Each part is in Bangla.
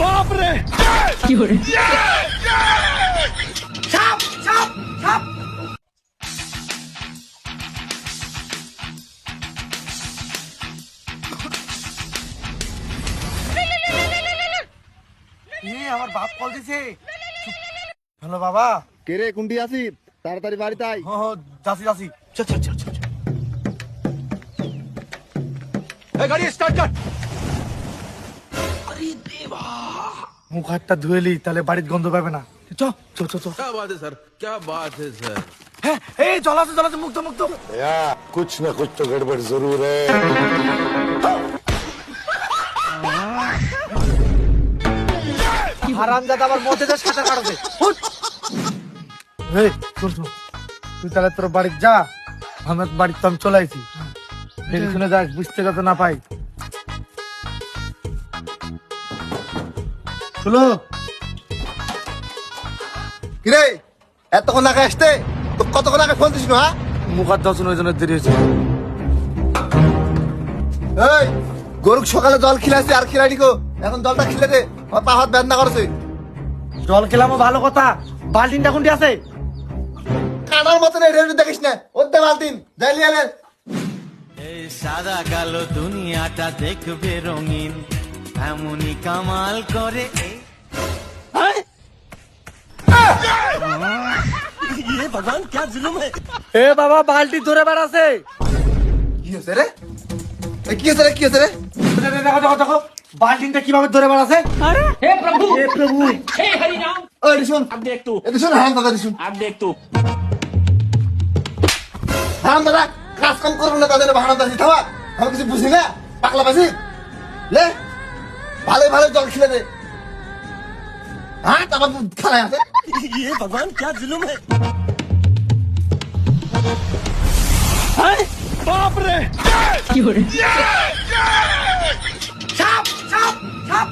বাপ রে কি করে সাপ সাপ সাপ আমার বাপ কল দিছে। হ্যালো বাবা। কে রে কুন্ডি আসি তাড়াতাড়ি বাড়িতে আই। যাচ্ছি যাচ্ছি। চল চল চল চল। এই গাড়ি স্টার্ট কর। আরে দেবা, মুখ হাতটা ধুয়েলি তাহলে বাড়ির গন্ধ পাবে না। চল চল চল চল। क्या बात है सर, क्या बात है सर। হ্যাঁ এই চল আছে মুখ তো মুখ তো। कुछ न कुछ तो गड़बड़ जरूर है। হারামজাদা আবার মধ্যে যে সাঁতার কাটছে। এই শোন শোন, তুই তাহলে তোর বাড়ি যা, আমার বাড়িতে তো আমি চলে আইছি। দেখে শুনে যাস, বুঝতে যাতে না পাই। চলো। কিরে এতক্ষণ আগে আসতে তো কতক্ষণ আগে ফোন দিস না? হ্যাঁ মুখ হাত ধোয়ার ওই জন্য দেরি হয়েছে। এই গরু সকালে জল খিলাইছে আর খিলাইনি গো, এখন জলটা খিলে দে, আমার পা হাত ব্যথা করছে। জল খেলামও ভালো কথা, বালতিনটা কোনটি আছে? কানার মতন রেডি দেখিস না, ওতে বালতিন যাইলি আলে। এই সাদা কালো দুনিয়াটা দেখবে রঙিন, এমনই কামাল করে এই ভগবান क्या जुलुम है। এ বাবা বালতি ধরে বেড়াছে। কি হয়েছে রে? কি হয়েছে রে? কি হয়েছে রে? দেখো দেখো দেখো বালতিনটা কিভাবে ধরে বেড়াছে। আরে হে প্রভু হে প্রভু हे हरि राम। ওই শুন, अब देख तू, এটা শুন, হ্যাঁ দাদা শুন, अब देख तू। হ্যাঁ দাদা কাজ কাম করবো না, তাদের বাহানা দাসি থাবা, আমি কিছু বুঝি না, পাগলা বাসি লে, ভালো ভালো জল খিলে দে। হ্যাঁ তারপর খানায় আছে। ये भगवान क्या जुलुम है। বাপ রে কি করে সাপ সাপ সাপ।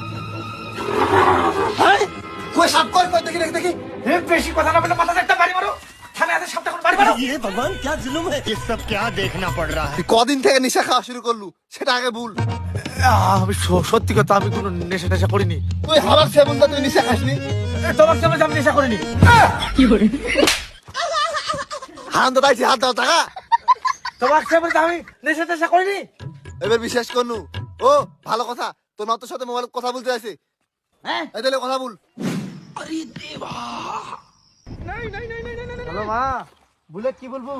কই সাপ কই কই দেখি দেখি দেখি। এ বেশি কথা না বলে মাথাতে একটা বাড়ি মারো। থানে আছে সাপটা কোন বাড়ি মারো। ये भगवान क्या जुलुम है। ये सब क्या देखना पड़ रहा है। তুই কদিন থেকে নেশা খাওয়া শুরু করলু সেটা আগে ভুল। আমি সত্যি কথা, আমি কোনো নেশা টেশা করিনি। তুই হাবার সেবন তুই নেশা খাসনি। তোমার সামনে আমি নেশা করিনি। কি করে হারাম দাদা আইছি, হাত দাও টাকা। তোমার সামনে আমি নেশা টেশা করিনি। এবার বিশ্বাস করনু। ও ভালো কথা, তোর মা তোর সাথে মোবাইলে কথা বলতে আছে। হ্যাঁ এই তাহলে কথা বল। হ্যালো মা, বুলেট কি বলবো?